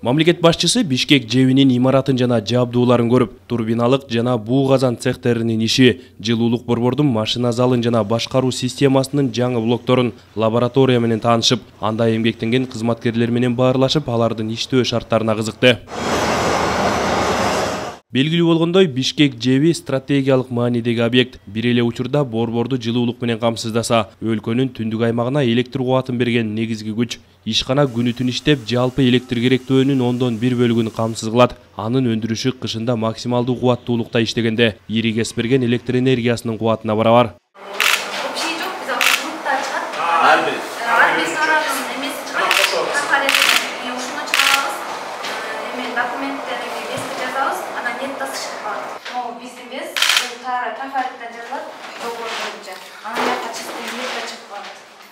Мамлекет башчысы Бишкек ЖЭБинин имаратын жана жабдууларын көрүп, турбиналык жана буу казан цехтеринин иши, жылуулук борбордун машина залын жана башкаруу системасынын жаңы блокторун, лаборатория менен таанышып, анда эмгектенген кызматкерлер менен баарлашып, алардын иштөө шарттарына кызыкты. Белгилүү болгондой, Бишкек ЖЭБи стратегиялык маанидеги объект. Бир эле учурда борборду жылуулук менен камсыздаса, өлкөнүн түндүк аймагына электр кубатын берген негизги күч. Ишкана күнү-түн иштеп, жалпы электр керектөөнүн 1/10 бөлүгүн камсыз кылат. Анын өндүрүшү кышында максималдуу кубаттуулукта иштегенде, ири кес берген электр энергиясынын кубатына барабар.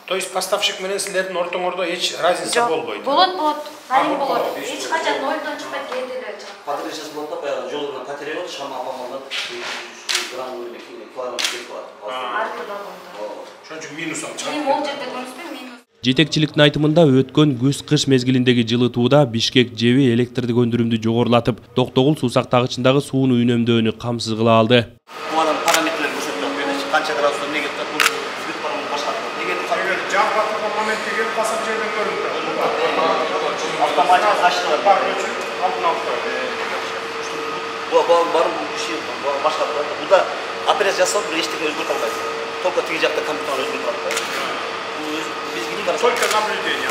То есть поставщик менен силердин ортоңордо эч разница болбойт. Болот, дарим болот. Эч качан нолдон чыкпайт, кээде эле чыгат. Патришас болот да, баягы жолдон катере болот, шама апамалар грамм килограмм кетип калат. Артыдан. Ошон үчүн минус алып чыгат. Эми ол жерде көрүнүспөй минус. Жетекчиликтин айтымында өткөн күз-кыш мезгилиндеги жылытууда Бишкек ЖЭБи электрдик өндүрүмдү жогорулатып, Токтогул суусак тагычындагы сууну үнөмдөөнү камсыз кыла алды. Буга параметрлер көрсөтүлөт. Канча градуста неге Жакка турган моментте келип калса жерден көрүнүп турат. Автоматика качтылар. Бар үчүн алдын алып турат. Буга бар иши башка турат. Буда операция жасалып, бир эчтеке өзгөртүп албайт. Только тиги жакта компьютер өзгөртүп алат. Биз ким барабыз? Только наблюдение.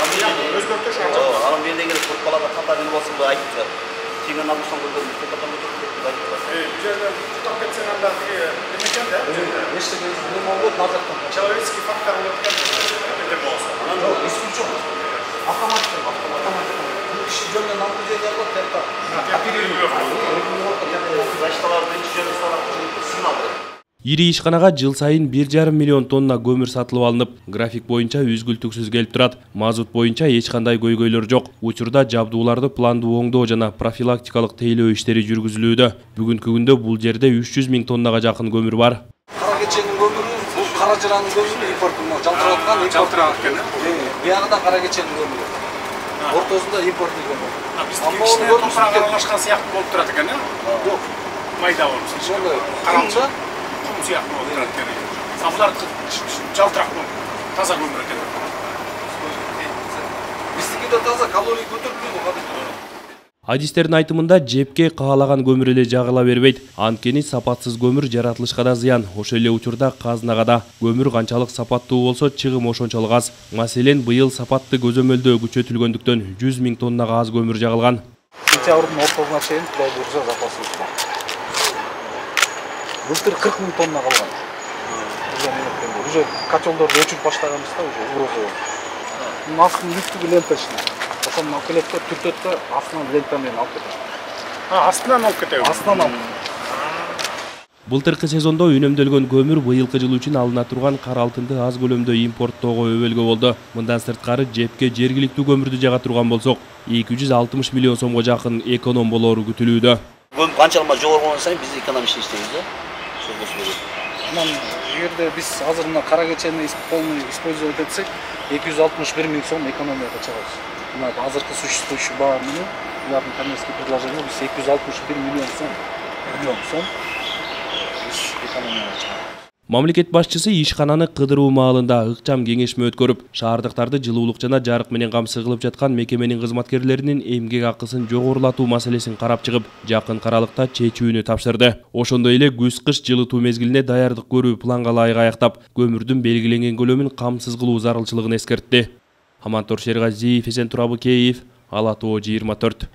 Өзгөртүш аңча. Анан мен деген балага кандай нерсе болсун деп айтып турат. Тигин алсаң көргөн деп айтып турат. Бул жерде туктап кетсең анда тиги экен да. Эчтеке нема болот, назардан. Человеческий фактор болот экен. Исключен. Автоматика. Киши жөнүндө наблюдение кылып, сигнал берет. Ири ишканага жыл сайын 1,5 миллион тонна көмүр сатылып алынып, график боюнча үзгүлтүксүз келип турат. Мазут боюнча эч кандай көйгөйлөр жок. Учурда жабдууларды пландуу оңдоо жана профилактикалык тейлөө иштери жүргүзүлүүдө. Бүгүнкү күндө бул жерде 300 000 тоннага жакын көмүр бар. Кара кеченин көмүрү, бул кара жыранын көмүрү импорттун жалтыраткан экен. Биягыда кара кеченин көмүрү. Ортосунда импорттуу көмүр. Биздики ичине топурак аралашкан сыяктуу болуп турат экен, э? Жок. Майда болуп. Ошондой. Каралча кум сыяктуу болуп турат экен. Сабулар жалтырак таза көмүр экен. Биздикиде таза калорий көтөрүлбөйт. Адистердин айтымында жепке каалаган көмүр эле жагыла бербейт. Анткени сапатсыз көмүр жаратылышка да зыян. Ошол эле учурда казынага да. Көмүр канчалык сапаттуу болсо, чыгым ошончолук аз. Маселен, быйыл сапатты көзөмөлдөө күчөтүлгөндүктөн 100 000 тоннага аз көмүр жагылган. Сентябрдын ортосуна чейин Кудай буйрса запасыбыз бар. Былтыр 40 000 тонна калган. Уже котелдорду өчүрүп баштаганбыз да, уже угроза. Мунун астын лифтиги ленточный. Ошону алып келет да, түртөт да, астынан лента менен алып кетет. Астынан алып кетеби? Астынан алып. Былтыркы сезондо үнөмдөлгөн көмүр быйылкы жыл үчүн алына турган кара алтынды аз көлөмдө импорттоого өбөлгө болду. Мындан сырткары жепке жергиликтүү көмүрдү жага турган болсок, 260 миллион сомго жакын эконом болору күтүлүүдө. Көмүр канчалык жогору болгон сайын биз экономичный иштейбиз да. Анан эгерде биз азыр мына кара кечени полный использовать этсек, 261 000 сом экономияга чыгабыз. Мына азыркы существующий баа менен улардын коммерческий предложения биз 261 миллион сом экономияга чыгабыз. Мамлекет башчысы ишкананы кыдыруу маалында ыкчам кеңешме өткөрүп, шаардыктарды жылуулук жана жарык менен камсыз кылып жаткан мекеменин кызматкерлеринин эмгек акысын жогорулатуу маселесин карап чыгып, жакын аралыкта чечүүнү тапшырды. Ошондой эле күз-кыш жылытуу мезгилине даярдык көрүү планга ылайык аяктап, көмүрдүн белгиленген көлөмүн камсыз кылуу зарылчылыгын эскертти. Амантор Шергазиев, Эсен Турабы Кеев, Ала Тоо 24.